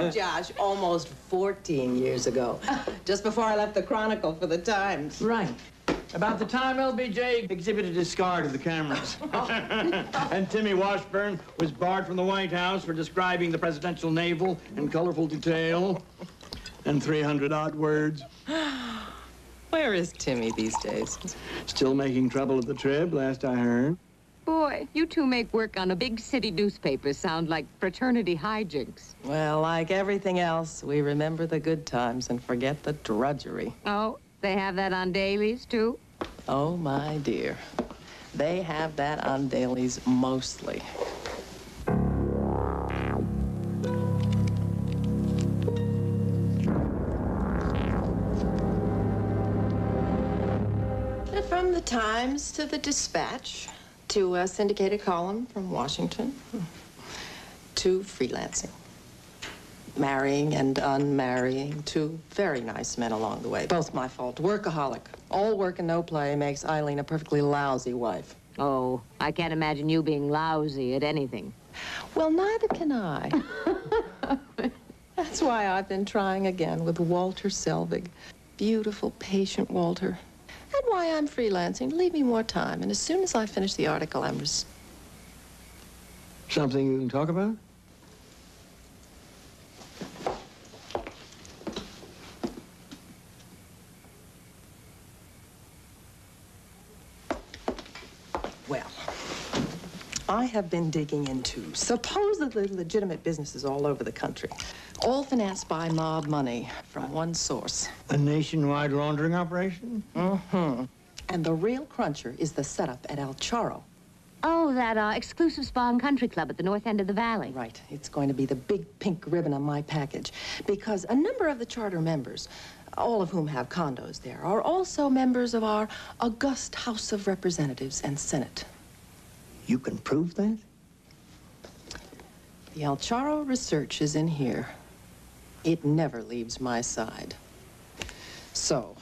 No, Josh, almost 14 years ago. Just before I left the Chronicle for the Times. Right. About the time LBJ exhibited his scar to the cameras. And Timmy Washburn was barred from the White House for describing the presidential navel in colorful detail and 300-odd words. Where is Timmy these days? Still making trouble at the Trib, last I heard. Boy, you two make work on a big city newspaper sound like fraternity hijinks. Well, like everything else, we remember the good times and forget the drudgery. Oh, they have that on dailies, too? Oh, my dear. They have that on dailies mostly. From the Times to the Dispatch, to a syndicated column from Washington, to freelancing. Marrying and unmarrying, two very nice men along the way. Both my fault. Workaholic. All work and no play makes Eileen a perfectly lousy wife. Oh, I can't imagine you being lousy at anything. Well, neither can I. That's why I've been trying again with Walter Selvig. Beautiful, patient Walter. And why I'm freelancing to leave me more time. And as soon as I finish the article, I'm Something you can talk about? Well, I have been digging into supposedly legitimate businesses all over the country, all financed by mob money from one source. A nationwide laundering operation? Mm-hmm. And the real cruncher is the setup at El Charro. Oh, that exclusive spa and country club at the north end of the valley. Right. It's going to be the big pink ribbon on my package because a number of the charter members, all of whom have condos there, are also members of our august House of Representatives and Senate. You can prove that? The El Charro research is in here. It never leaves my side. So,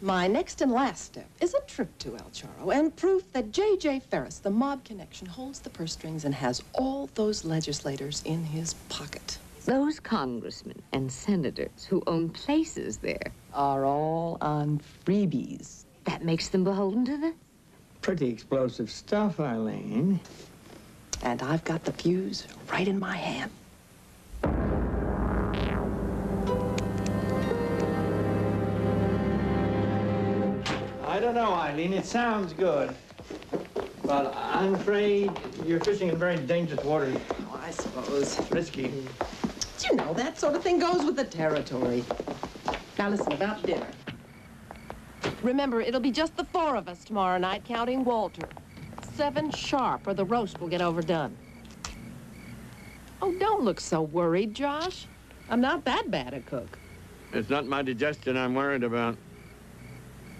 my next and last step is a trip to El Charro and proof that J.J. Ferris, the mob connection, holds the purse strings and has all those legislators in his pocket. Those congressmen and senators who own places there Are all on freebies. that makes them beholden to the... Pretty explosive stuff, Eileen. And I've got the fuse right in my hand. I don't know, Eileen. It sounds good. But I'm afraid you're fishing in very dangerous waters. Oh, I suppose. Risky. You know, that sort of thing goes with the territory. Now listen, about dinner. Remember, it'll be just the four of us tomorrow night, counting Walter. 7 sharp, or the roast will get overdone. Oh, don't look so worried, Josh. I'm not that bad a cook. It's not my digestion I'm worried about.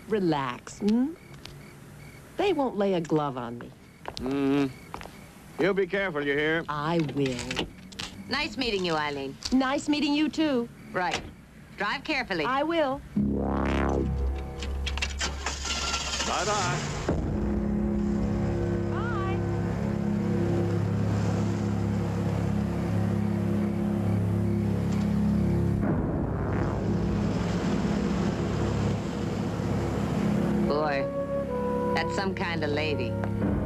Relax, They won't lay a glove on me. You'll be careful, you hear? I will. Nice meeting you, Eileen. Nice meeting you, too. Right. Drive carefully. I will. Bye-bye. Bye. Boy, that's some kind of lady.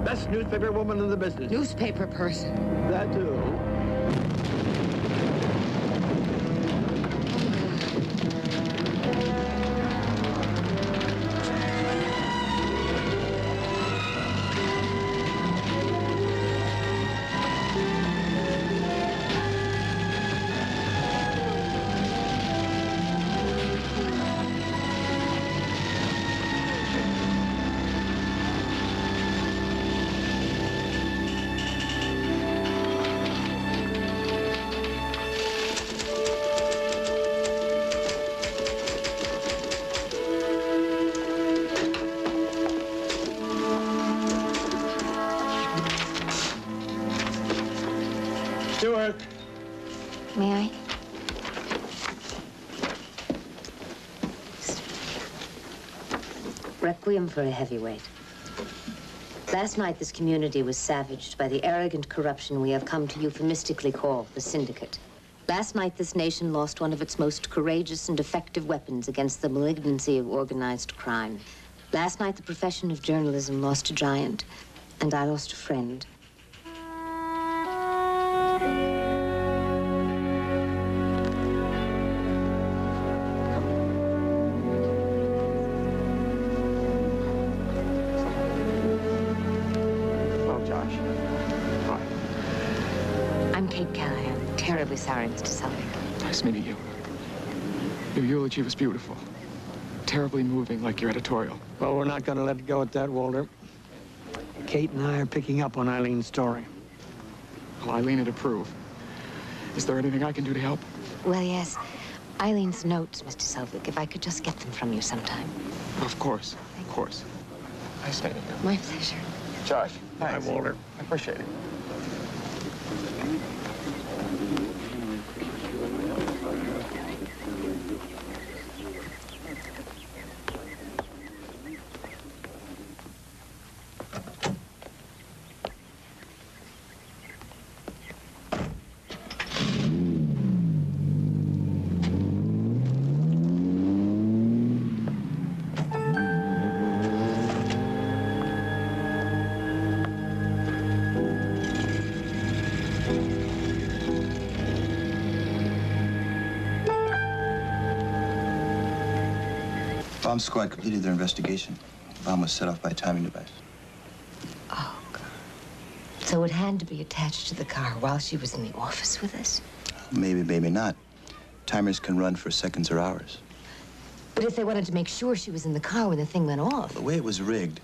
Best newspaper woman in the business. Newspaper person. That too. Stuart. May I? Requiem for a heavyweight. Last night, this community was savaged by the arrogant corruption we have come to euphemistically call the syndicate. Last night, this nation lost one of its most courageous and effective weapons against the malignancy of organized crime. Last night, the profession of journalism lost a giant, and I lost a friend. Terribly sorry, Mr. Sullivan. Nice meeting you. Your eulogy was beautiful. Terribly moving, like your editorial. Well, we're not going to let it go at that, Walter. Kate and I are picking up on Eileen's story. Well, Eileen would approve. Is there anything I can do to help? Well, yes. Eileen's notes, Mr. Selvig, if I could just get them from you sometime. Of course. Of course. Nice meeting you. My pleasure. Josh. Hi, Walter. I appreciate it. Bomb squad completed their investigation. The bomb was set off by a timing device. Oh, God. So it had to be attached to the car while she was in the office with us? Maybe, maybe not. Timers can run for seconds or hours. But if they wanted to make sure she was in the car when the thing went off... The way it was rigged,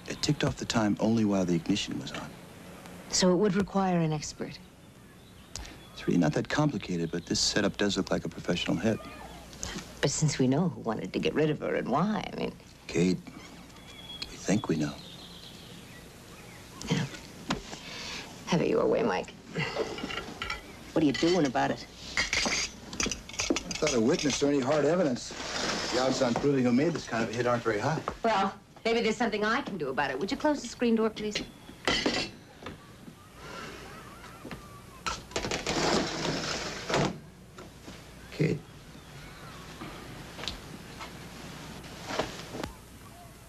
it ticked off the time only while the ignition was on. So it would require an expert? It's really not that complicated, but this setup does look like a professional hit. But since we know who wanted to get rid of her and why, I mean... Kate, we think we know. Yeah. Have it your way, Mike. What are you doing about it? Without a witness or any hard evidence, the odds on proving who made this kind of a hit aren't very high. Well, maybe there's something I can do about it. Would you close the screen door, please? Kate.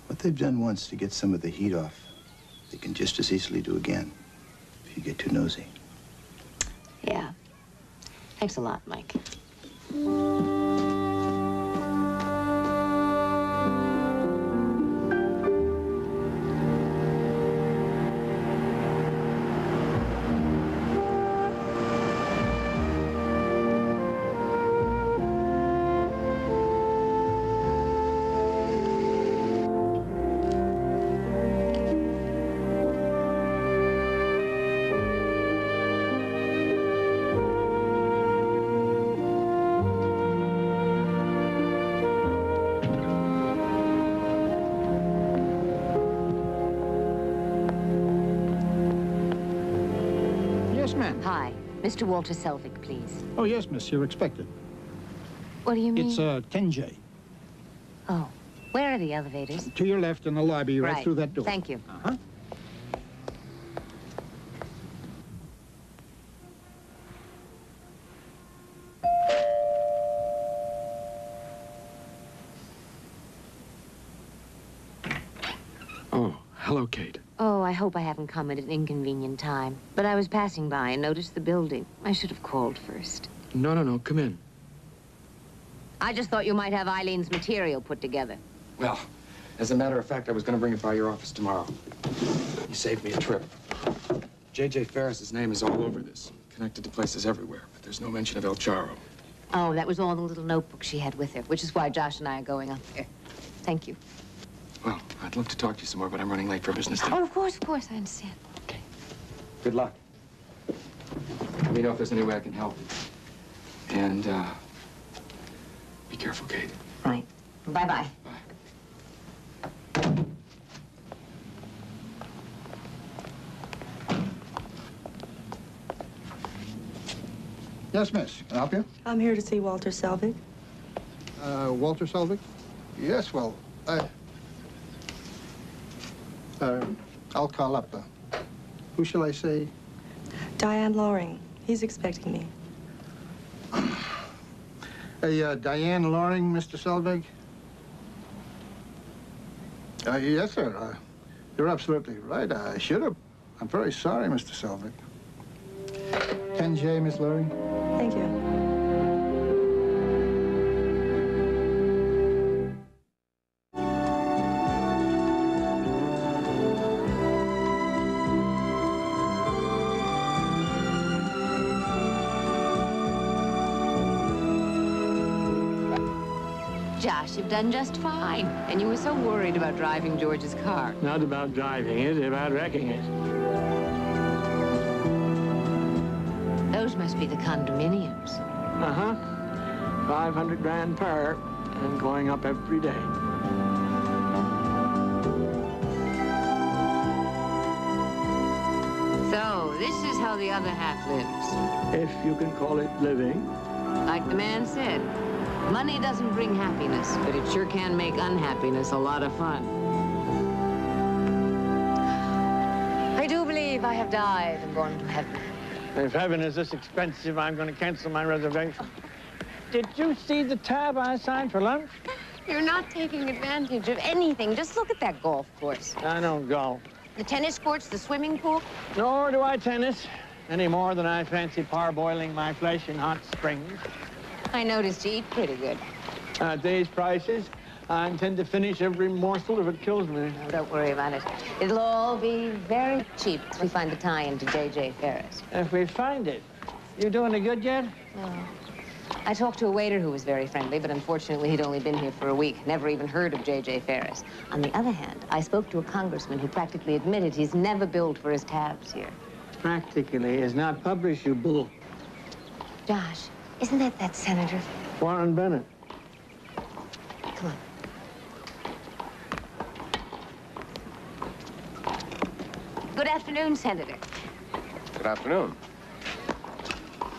What they've done once to get some of the heat off, they can just as easily do again if you get too nosy. Yeah. Thanks a lot, Mike. Hi. Mr. Walter Selvig, please. Oh, yes, miss. You're expected. What do you mean? It's 10J. Oh. Where are the elevators? To your left in the lobby, right through that door. Thank you. Uh-huh. Oh, hello, Kate. Oh, I hope I haven't come at an inconvenient time. But I was passing by and noticed the building. I should have called first. No, come in. I just thought you might have Eileen's material put together. Well, as a matter of fact, I was going to bring it by your office tomorrow. You saved me a trip. J.J. Ferris's name is all over this, connected to places everywhere, but there's no mention of El Charro. Oh, that was all the little notebook she had with her, which is why Josh and I are going up there. Thank you. Well, I'd love to talk to you some more, but I'm running late for business day. Oh, of course, I understand. Okay. Good luck. Let me know if there's any way I can help. And, be careful, Kate. Right. Bye-bye. Bye. Yes, miss. Can I help you? I'm here to see Walter Selvig. Walter Selvig? Yes, well, I'll call up. Who shall I say? Diane Loring. He's expecting me. Hey, Diane Loring, Mr. Selvig? Yes, sir. You're absolutely right. I should have. I'm very sorry, Mr. Selvig. 10J, Miss Loring. Thank you. Josh, you've done just fine. And you were so worried about driving George's car. Not about driving it, about wrecking it. Those must be the condominiums. Uh-huh. 500 grand per, and going up every day. So, this is how the other half lives. If you can call it living. Like the man said, money doesn't bring happiness, but it sure can make unhappiness a lot of fun. I do believe I have died and gone to heaven. If heaven is this expensive, I'm going to cancel my reservation. Did you see the tab I signed for lunch? You're not taking advantage of anything. Just look at that golf course. I don't golf. The tennis courts, the swimming pool. Nor do I tennis, any more than I fancy parboiling my flesh in hot springs. I noticed you eat pretty good. At these prices, I intend to finish every morsel if it kills me. No, don't worry about it. It'll all be very cheap if we find the tie-in to J.J. Ferris. If we find it. You doing any good yet? No. I talked to a waiter who was very friendly, but unfortunately he'd only been here for a week. Never even heard of J.J. Ferris. On the other hand, I spoke to a congressman who practically admitted he's never billed for his tabs here. Practically is not published, you bull. Josh, isn't that senator? Warren Bennett. Come on. Good afternoon, Senator. Good afternoon.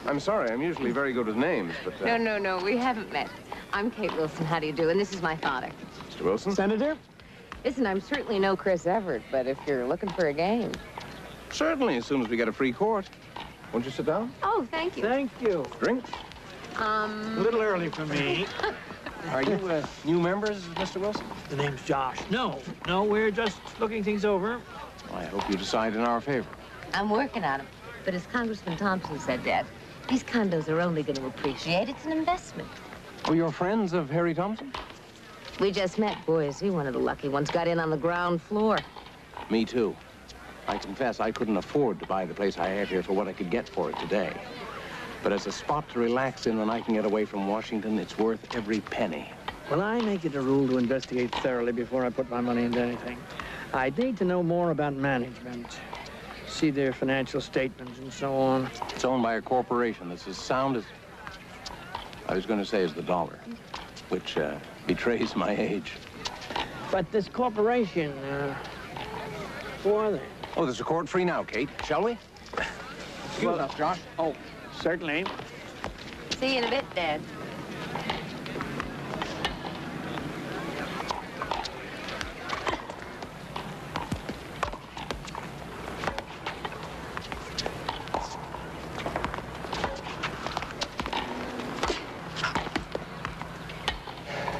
I'm sorry, I'm usually very good with names, but... No, we haven't met. I'm Kate Wilson. How do you do? And this is my father. Mr. Wilson? Senator? Listen, I'm certainly no Chris Everett, but if you're looking for a game... Certainly, as soon as we get a free court. Won't you sit down? Oh, thank you. Thank you. Drink? A little early for me. Are you new members, Mr. Wilson? The name's Josh. No, we're just looking things over. Well, I hope you decide in our favor. I'm working on them. But as Congressman Thompson said, Dad, these condos are only going to appreciate. It's an investment. Oh, you're friends of Harry Thompson? We just met, boys. He one of the lucky ones. Got in on the ground floor. Me too. I confess I couldn't afford to buy the place I have here for what I could get for it today. But as a spot to relax in when I can get away from Washington, it's worth every penny. Well, I make it a rule to investigate thoroughly before I put my money into anything. I'd need to know more about management, see their financial statements and so on. It's owned by a corporation that's as sound as, I was going to say, as the dollar, which betrays my age. But this corporation, who are they? Oh, there's a court free now, Kate. Shall we? Excuse us, Josh. Oh, certainly. See you in a bit, Dad.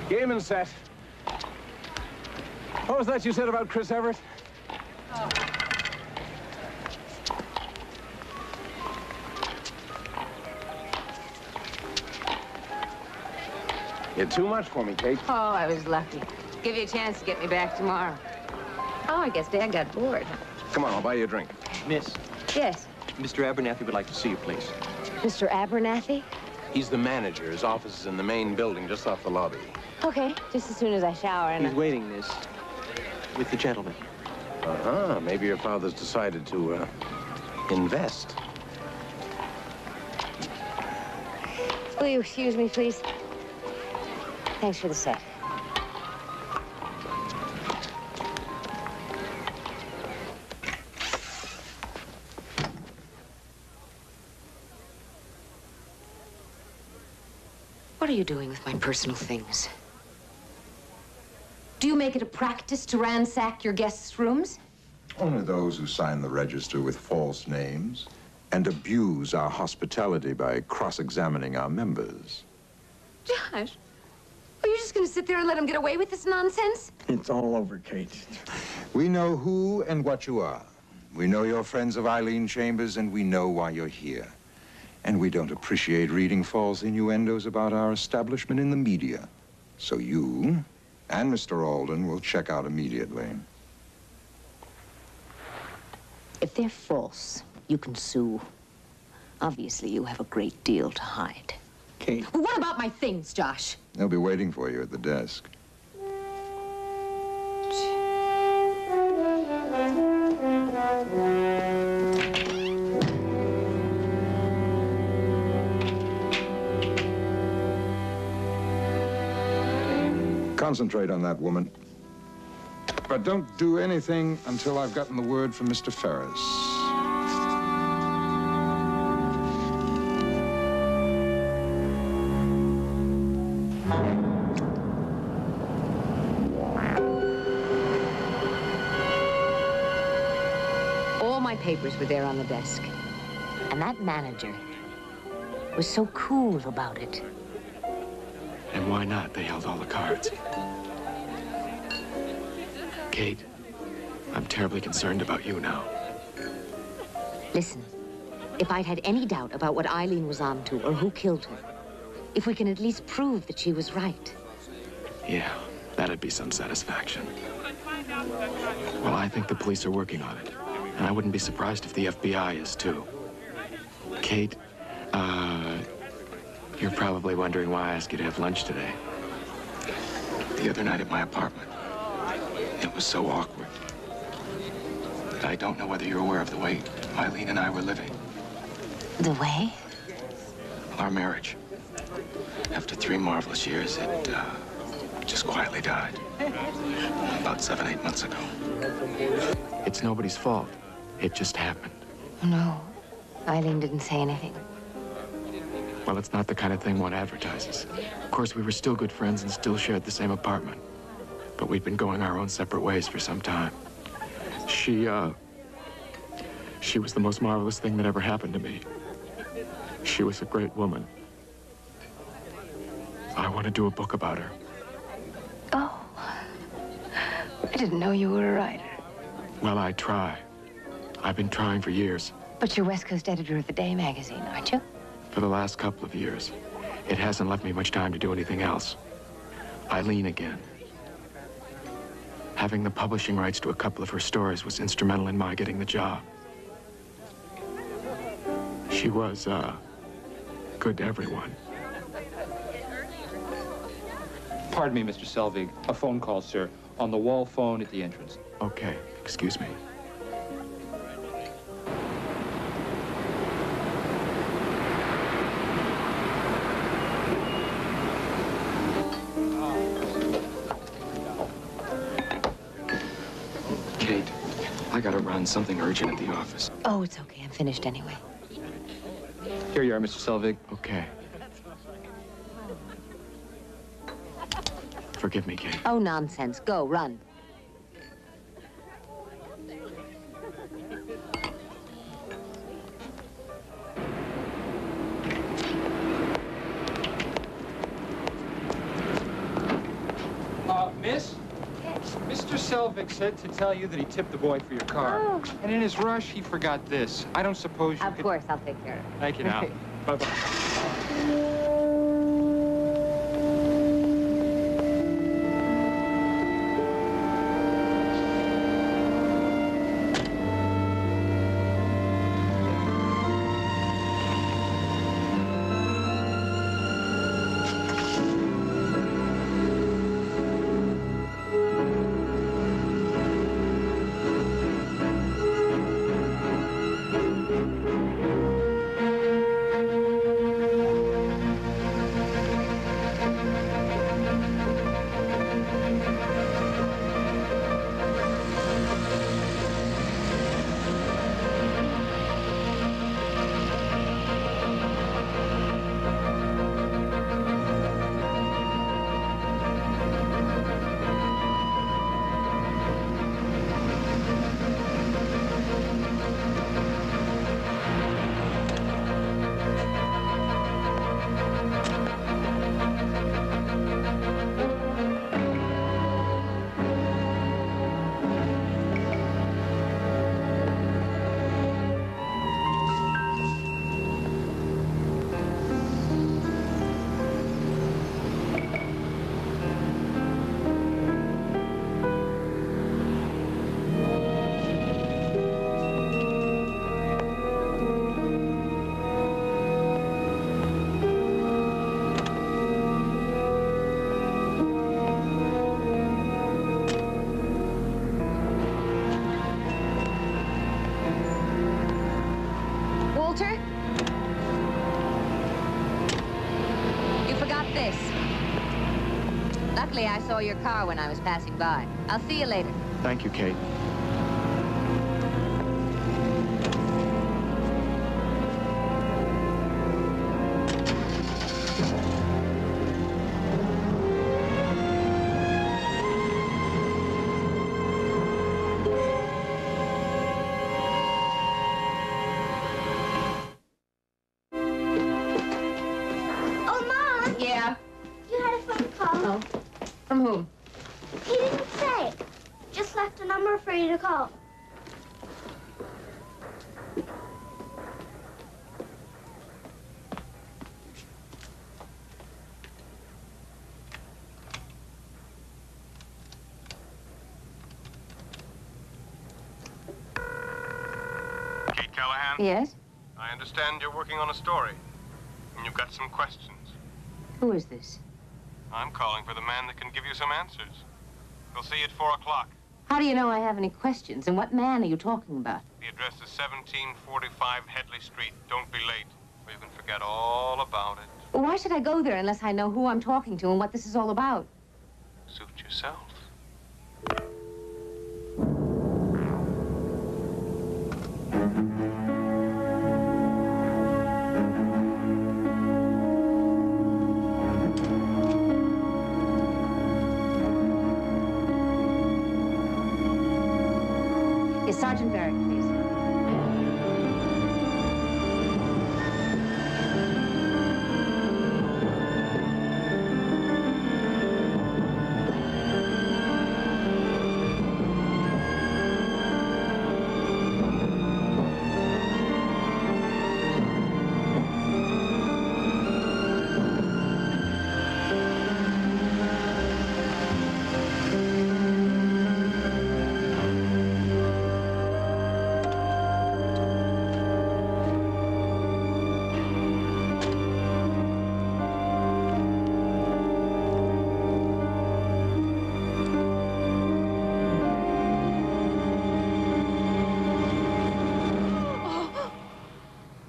Game and set. What was that you said about Chris Everett? Oh. You're too much for me, Kate. Oh, I was lucky. Give you a chance to get me back tomorrow. Oh, I guess Dad got bored. Come on, I'll buy you a drink. Miss, Yes. Mr. Abernathy would like to see you, please. Mr. Abernathy? He's the manager. His office is in the main building just off the lobby. Okay, just as soon as I shower and... He's waiting, miss, with the gentleman. Uh-huh. Maybe your father's decided to, invest. Will you excuse me, please? Thanks for the set. What are you doing with my personal things? Do you make it a practice to ransack your guests' rooms? Only those who sign the register with false names and abuse our hospitality by cross-examining our members. Josh, are you just going to sit there and let him get away with this nonsense? It's all over, Kate. We know who and what you are. We know you're friends of Eileen Chambers, and we know why you're here. And we don't appreciate reading false innuendos about our establishment in the media. So you and Mr. Alden will check out immediately. If they're false, you can sue. Obviously, you have a great deal to hide. Kate. Well, what about my things, Josh? They'll be waiting for you at the desk. Concentrate on that woman. But don't do anything until I've gotten the word from Mr. Ferris. All my papers were there on the desk. And that manager was so cool about it. And why not? They held all the cards. Kate, I'm terribly concerned about you now. Listen, if I'd had any doubt about what Eileen was on to or who killed her, if we can at least prove that she was right. Yeah, that'd be some satisfaction. Well, I think the police are working on it. And I wouldn't be surprised if the FBI is, too. Kate, you're probably wondering why I asked you to have lunch today. The other night at my apartment, it was so awkward. But I don't know whether you're aware of the way Eileen and I were living. The way? Our marriage. After 3 marvelous years, it just quietly died. About 7, 8 months ago. It's nobody's fault. It just happened. No, Eileen didn't say anything. Well, it's not the kind of thing one advertises. Of course, we were still good friends and still shared the same apartment. But we'd been going our own separate ways for some time. She was the most marvelous thing that ever happened to me. She was a great woman. I want to do a book about her. Oh, I didn't know you were a writer. Well, I try. I've been trying for years. But you're West Coast editor of the Day magazine, aren't you? For the last couple of years. It hasn't left me much time to do anything else. Eileen again. Having the publishing rights to a couple of her stories was instrumental in my getting the job. She was, good to everyone. Pardon me, Mr. Selvig. A phone call, sir. On the wall phone at the entrance. Okay, excuse me. Kate, I gotta run. Something urgent at the office. Oh, it's okay. I'm finished anyway. Here you are, Mr. Selvig. Okay. Forgive me, Kate. Oh, nonsense. Go, run. Miss? Mr. Selvig said to tell you that he tipped the boy for your car. Oh. And in his rush, he forgot this. I don't suppose you Of course, I'll take care of it. Thank you now. Bye-bye. I saw your car when I was passing by. I'll see you later. Thank you, Kate. Yeah? You had a phone call. Oh. From whom? He didn't say. Just left a number for you to call. Kate Callahan? Yes? I understand you're working on a story, and you've got some questions. Who is this? I'm calling for the man that can give you some answers. We'll see you at 4 o'clock. How do you know I have any questions? And what man are you talking about? The address is 1745 Headley Street. Don't be late, or you can forget all about it. Well, why should I go there unless I know who I'm talking to and what this is all about? Suit yourself. Is Sergeant Barrett, please?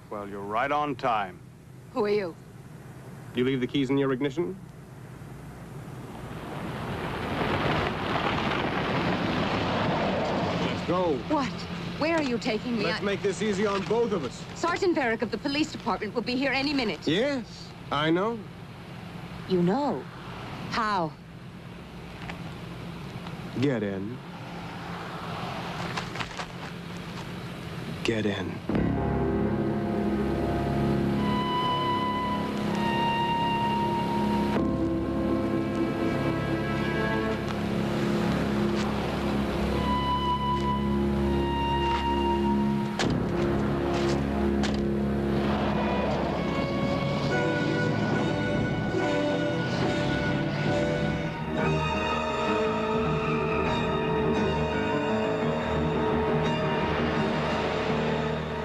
Well, you're right on time. Who are you? You leave the keys in your ignition? Let's go. What? Where are you taking me? Let's make this easy on both of us. Sergeant Barrett of the police department will be here any minute. Yes, I know. You know? How? Get in. Get in.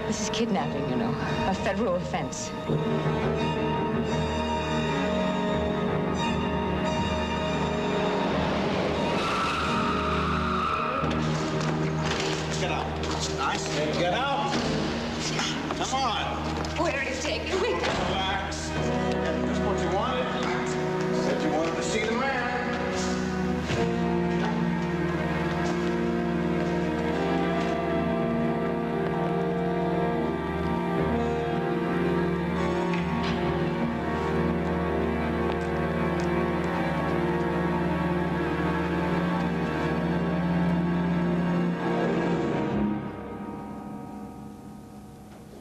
This is kidnapping, you know. A federal offense. Get out. Nice. Get out. Come on. Where are you taking me? Relax. Just what you wanted. Said you wanted to see the man.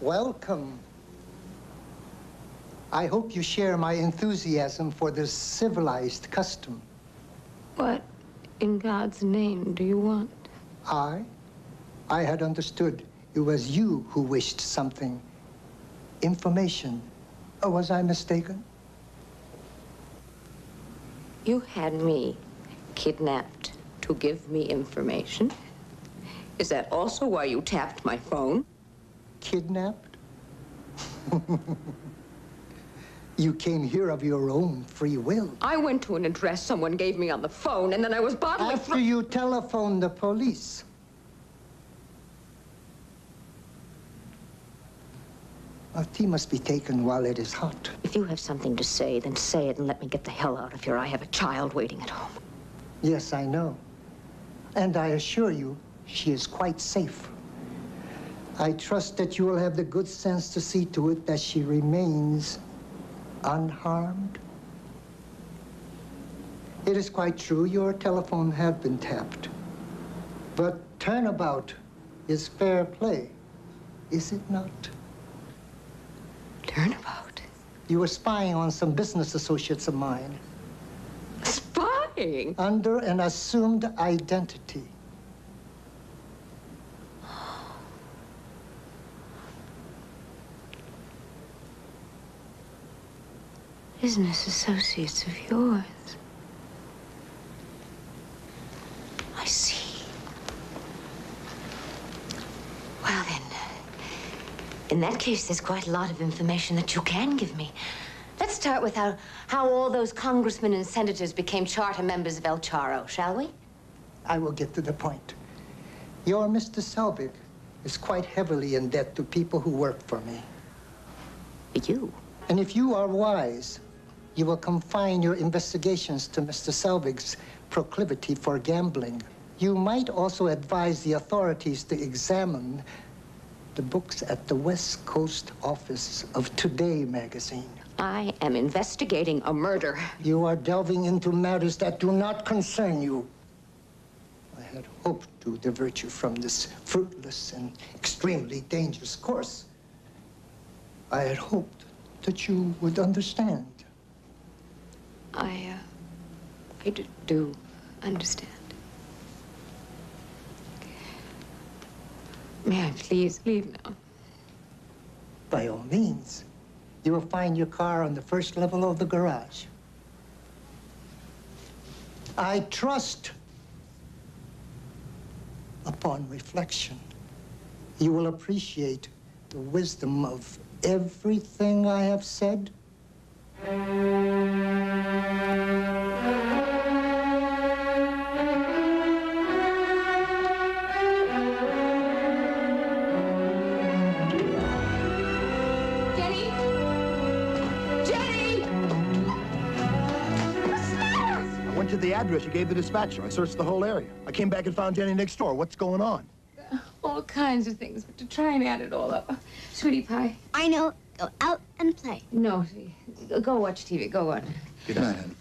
Welcome. I hope you share my enthusiasm for this civilized custom. What in God's name do you want? I had understood it was you who wished something. Information. Or was I mistaken? You had me kidnapped to give me information? Is that also why you tapped my phone? Kidnapped? You came here of your own free will. I went to an address someone gave me on the phone, and then I was bodily... After you telephoned the police. Well, tea must be taken while it is hot. If you have something to say, then say it and let me get the hell out of here. I have a child waiting at home. Yes, I know. And I assure you, she is quite safe. I trust that you will have the good sense to see to it that she remains unharmed. It is quite true your telephone have been tapped. But turnabout is fair play, is it not? Turnabout? You were spying on some business associates of mine. Spying? Under an assumed identity. Business associates of yours. I see. Well, then, in that case, there's quite a lot of information that you can give me. Let's start with how all those congressmen and senators became charter members of El Charro, shall we? I will get to the point. Your Mr. Selvig is quite heavily in debt to people who work for me. You? And if you are wise, you will confine your investigations to Mr. Selvig's proclivity for gambling. You might also advise the authorities to examine the books at the West Coast office of Today magazine. I am investigating a murder. You are delving into matters that do not concern you. I had hoped to divert you from this fruitless and extremely dangerous course. I had hoped that you would understand. I do understand. May I please leave now? By all means. You will find your car on the first level of the garage. I trust, upon reflection, you will appreciate the wisdom of everything I have said. To the address you gave the dispatcher. I searched the whole area. I came back and found Jenny next door. What's going on? All kinds of things, but to try and add it all up. Sweetie pie. I know. Go out and play. No, go watch TV. Go on. Good night, honey.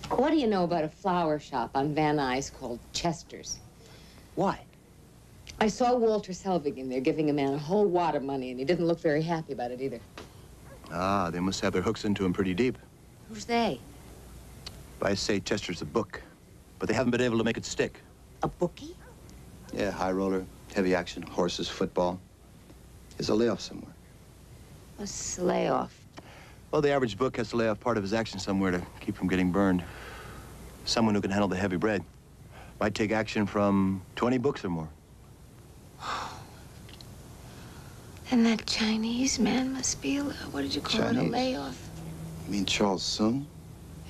What do you know about a flower shop on Van Nuys called Chester's? Why? I saw Walter Selvig in there giving a man a whole wad of money, and he didn't look very happy about it either. Ah, they must have their hooks into him pretty deep. Who's they? I say Chester's a book, but they haven't been able to make it stick. A bookie? Yeah, high roller, heavy action, horses, football. There's a layoff somewhere. What's the layoff? Well, the average book has to lay off part of his action somewhere to keep from getting burned. Someone who can handle the heavy bread. Might take action from 20 books or more. And that Chinese man must be a, what did you call it, a layoff? You mean Charles Sung?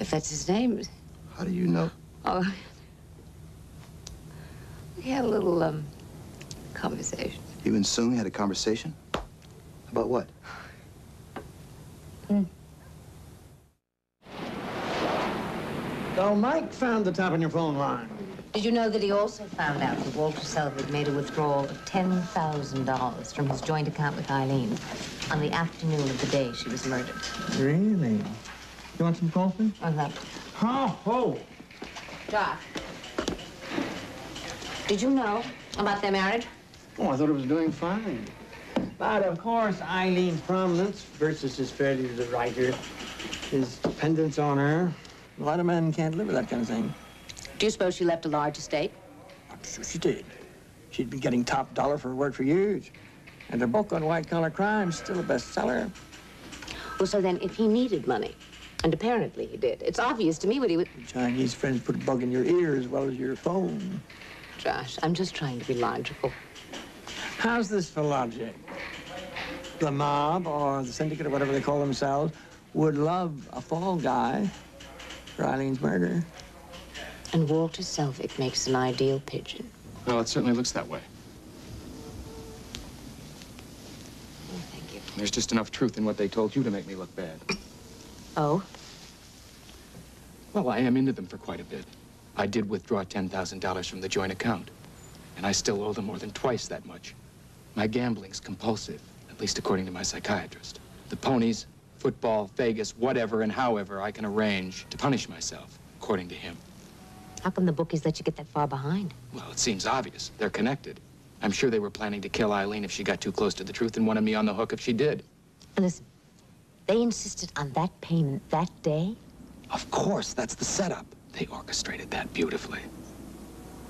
If that's his name. How do you know? Oh, we had a little, conversation. You and Sung had a conversation? About what? So Mike found the top on your phone line. Did you know that he also found out that Walter Selvig made a withdrawal of $10,000 from his joint account with Eileen on the afternoon of the day she was murdered? Really? You want some coffee? Oh, Josh, did you know about their marriage? Oh, I thought it was doing fine. But, of course, Eileen's prominence versus his failure to write her, his dependence on her. A lot of men can't live with that kind of thing. Do you suppose she left a large estate? I'm sure she did. She'd been getting top dollar for her work for years. And her book on white-collar crime's still a bestseller. Well, so then, if he needed money, and apparently he did, it's obvious to me what he would... Chinese friends put a bug in your ear as well as your phone. Josh, I'm just trying to be logical. How's this for logic? The mob, or the syndicate, or whatever they call themselves, would love a fall guy for Eileen's murder. And Walter Selvig makes an ideal pigeon. Well, it certainly looks that way. Oh, thank you. There's just enough truth in what they told you to make me look bad. Oh? Well, I am into them for quite a bit. I did withdraw $10,000 from the joint account, and I still owe them more than twice that much. My gambling's compulsive, at least according to my psychiatrist. The ponies, football, Vegas, whatever and however I can arrange to punish myself, according to him. How come the bookies let you get that far behind? Well, it seems obvious. They're connected. I'm sure they were planning to kill Eileen if she got too close to the truth and wanted me on the hook if she did. Listen, they insisted on that payment that day? Of course, that's the setup. They orchestrated that beautifully.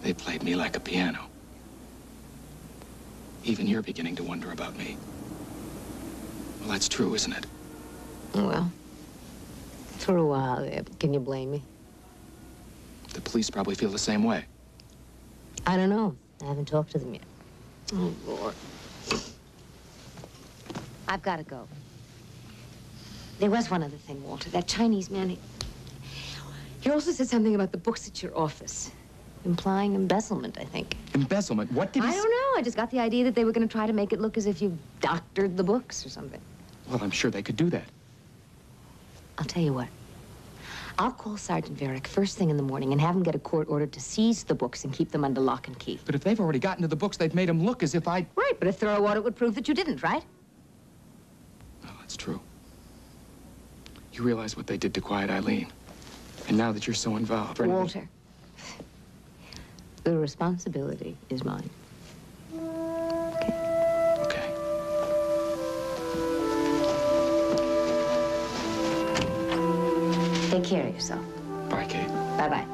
They played me like a piano. Even you're beginning to wonder about me. Well, that's true, isn't it? Well, for a while, yeah, but can you blame me? The police probably feel the same way. I don't know. I haven't talked to them yet. Oh, Lord. I've got to go. There was one other thing, Walter. That Chinese man, he also said something about the books at your office. Implying embezzlement, I think. Embezzlement? What did he I don't know. I just got the idea that they were going to try to make it look as if you doctored the books or something. Well, I'm sure they could do that. I'll tell you what. I'll call Sergeant Varick first thing in the morning and have him get a court order to seize the books and keep them under lock and key. But if they've already gotten to the books, they've made them look as if I... Right, but a thorough audit would prove that you didn't, right? Oh, that's true. You realize what they did to quiet Eileen. And now that you're so involved... Walter, the responsibility is mine. Okay. Take care of yourself. Bye, Kate. Bye-bye.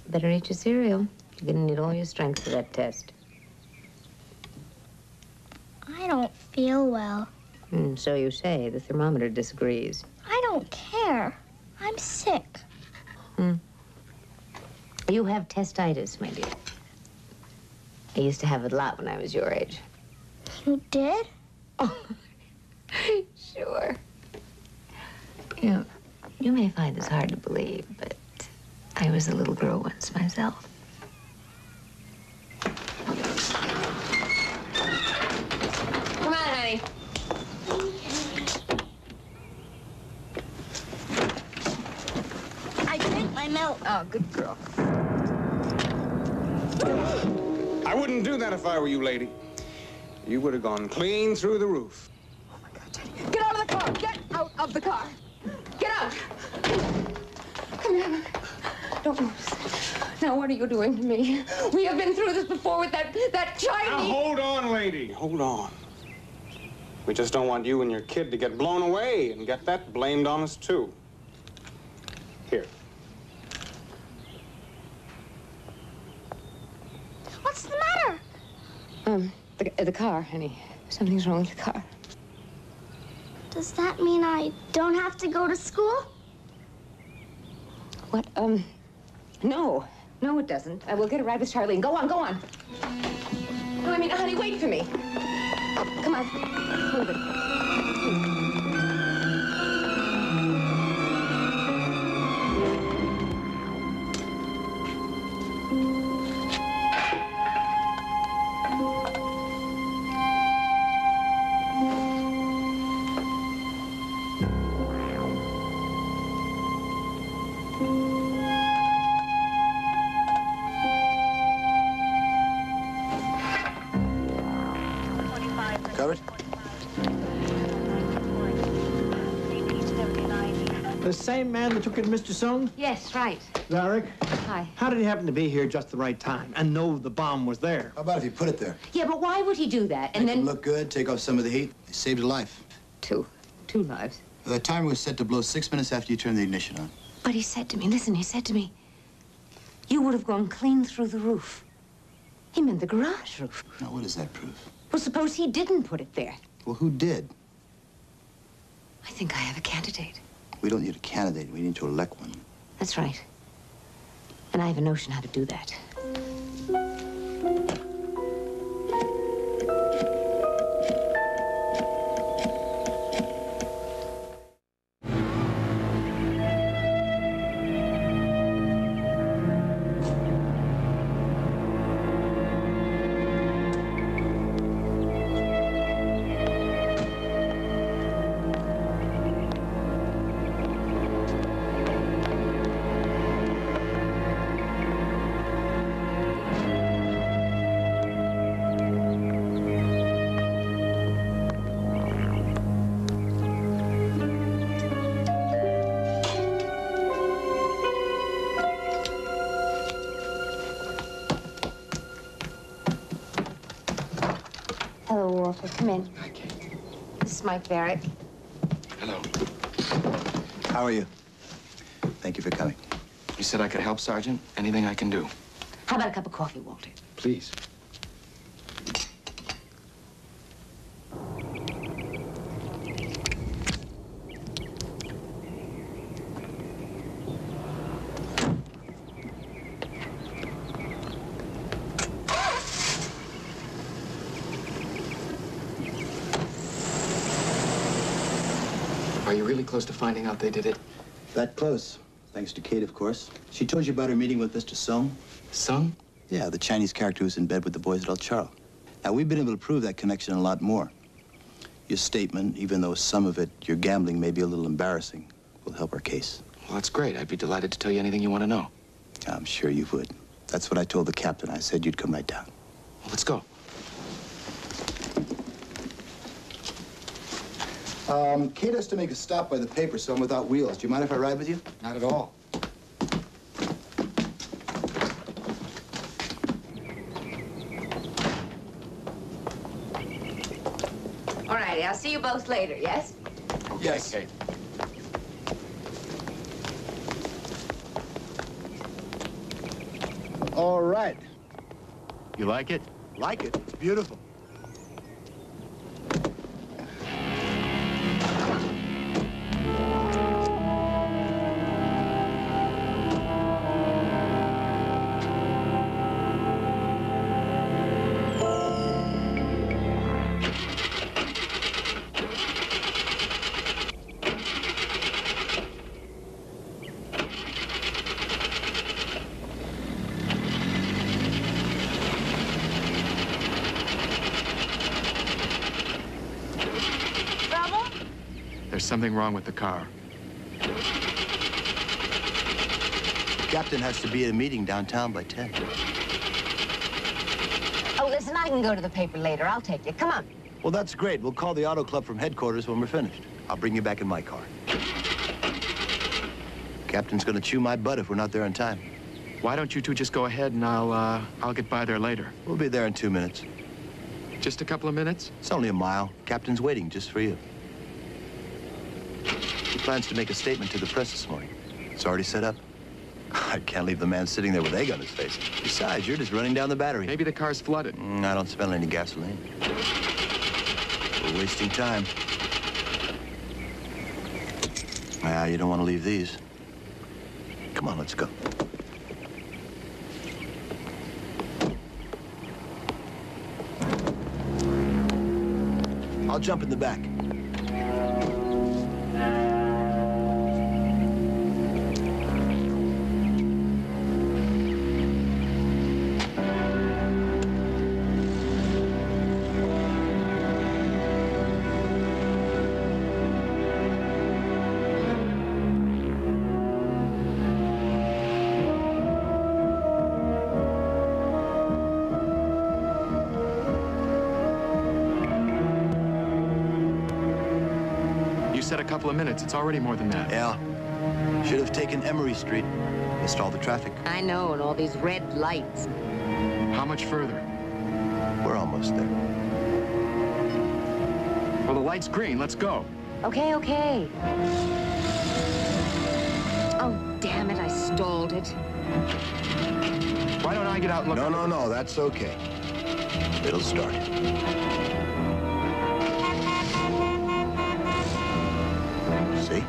Better eat your cereal. You're gonna need all your strength for that test. I don't feel well. So you say. The thermometer disagrees. I don't care. I'm sick. You have testitis, my dear. I used to have it a lot when I was your age. You did? Oh, sure. You know, you may find this hard to believe, but I was a little girl once myself. Come on, honey. I drank my milk. Oh, good girl. I wouldn't do that if I were you, lady. You would have gone clean through the roof. Get out of the car! Get out of the car! Get out! Come here. Don't move. Now, what are you doing to me? We have been through this before with that Chinese... Now, hold on, lady. Hold on. We just don't want you and your kid to get blown away and get that blamed on us, too. Here. What's the matter? The car, honey. Something's wrong with the car. Does that mean I don't have to go to school? What, no. No, it doesn't. I will get a ride with Charlene. Go on, go on. No, I mean, honey, wait for me. Come on. Move it. The same man that took in Mr. Sung? Yes, right. Varric? Hi. How did he happen to be here just the right time and know the bomb was there? How about if you put it there? Yeah, but why would he do that? And Make then... him look good, take off some of the heat. He saved a life. Two lives. The timer was set to blow 6 minutes after you turned the ignition on. But he said to me, listen, he said to me, you would have gone clean through the roof. He meant the garage roof. Now, what does that prove? Well, suppose he didn't put it there. Well, who did? I think I have a candidate. We don't need a candidate. We need to elect one. That's right. And I have a notion how to do that. Hello, Walter. Come in. Hi, Kate. This is Mike Barrett. Hello. How are you? Thank you for coming. You said I could help, Sergeant. Anything I can do. How about a cup of coffee, Walter? Please. Are you really close to finding out they did it? That close. Thanks to Kate, of course. She told you about her meeting with Mr. Sung? Sung? Yeah, the Chinese character who's in bed with the boys at El Charro. Now, we've been able to prove that connection and a lot more. Your statement, even though some of it, your gambling, may be a little embarrassing, will help our case. Well, that's great. I'd be delighted to tell you anything you want to know. I'm sure you would. That's what I told the captain. I said you'd come right down. Well, let's go. Kate has to make a stop by the paper, so I'm without wheels. Do you mind if I ride with you? Not at all. All righty, I'll see you both later, yes? Okay, Yes. Kate. All right. You like it? Like it. It's beautiful. There's something wrong with the car. The captain has to be at a meeting downtown by 10. Oh, listen, I can go to the paper later. I'll take you. Come on. Well, that's great. We'll call the auto club from headquarters when we're finished. I'll bring you back in my car. Captain's gonna chew my butt if we're not there in time. Why don't you two just go ahead and I'll get by there later. We'll be there in 2 minutes. Just a couple of minutes? It's only a mile. Captain's waiting just for you. He plans to make a statement to the press this morning. It's already set up. I can't leave the man sitting there with egg on his face. Besides, you're just running down the battery. Maybe the car's flooded. I don't smell any gasoline. We're wasting time. Well, you don't want to leave these. Come on, let's go. I'll jump in the back. You said a couple of minutes. It's already more than that. Yeah. Should have taken Emery Street. Missed all the traffic. I know, and all these red lights. How much further? We're almost there. Well, the light's green. Let's go. Okay, okay. Oh, damn it, I stalled it. Why don't I get out and look? No, that's okay. It'll start. See?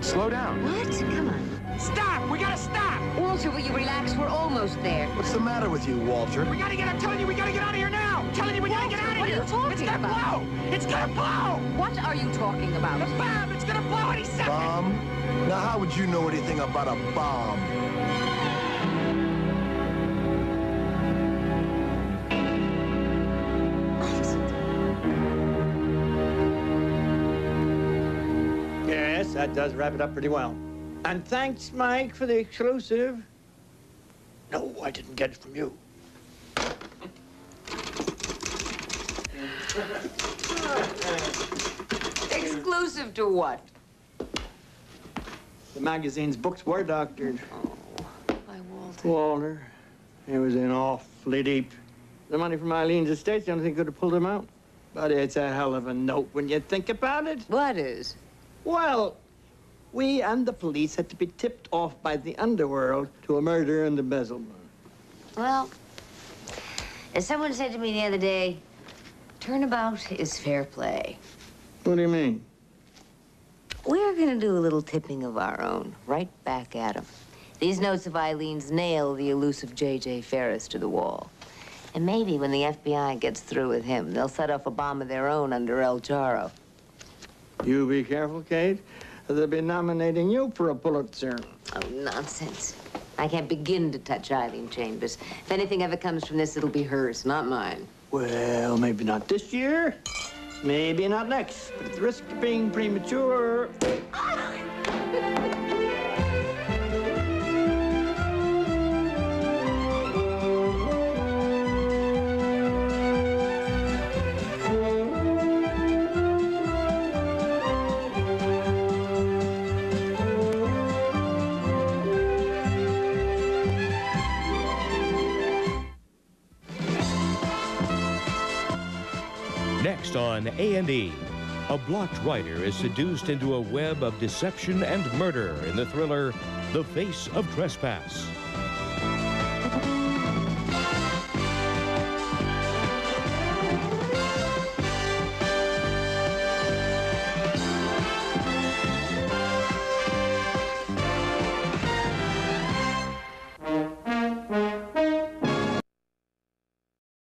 Slow down. What? Come on. Stop! We gotta stop! Walter, will you relax? We're almost there. What's the matter with you, Walter? We gotta get, I'm telling you, we gotta get out of here now! I'm telling you, we gotta get out of what here! are you talking It's gonna about? blow! It's gonna blow! What are you talking about? The bomb! It's gonna blow any second! Bomb? Now, how would you know anything about a bomb? Yes, that does wrap it up pretty well. And thanks, Mike, for the exclusive. No, I didn't get it from you. Exclusive to what? The magazine's books were doctored. Oh, by Walter. Walter, it was in awfully deep. The money from Eileen's estate's the only thing could have pulled him out. But it's a hell of a note when you think about it. What is? Well, we and the police had to be tipped off by the underworld to a murder and embezzlement. Well, as someone said to me the other day, turnabout is fair play. What do you mean? We're gonna do a little tipping of our own, right back at him. These notes of Eileen's nail the elusive J.J. Ferris to the wall. And maybe when the FBI gets through with him, they'll set off a bomb of their own under El Charo. You be careful, Kate. They'll be nominating you for a Pulitzer. Oh, nonsense. I can't begin to touch Eileen Chambers. If anything ever comes from this, it'll be hers, not mine. Well, maybe not this year. Maybe not next. But at the risk of being premature... Next on A&E, a blocked writer is seduced into a web of deception and murder in the thriller The Face of Trespass.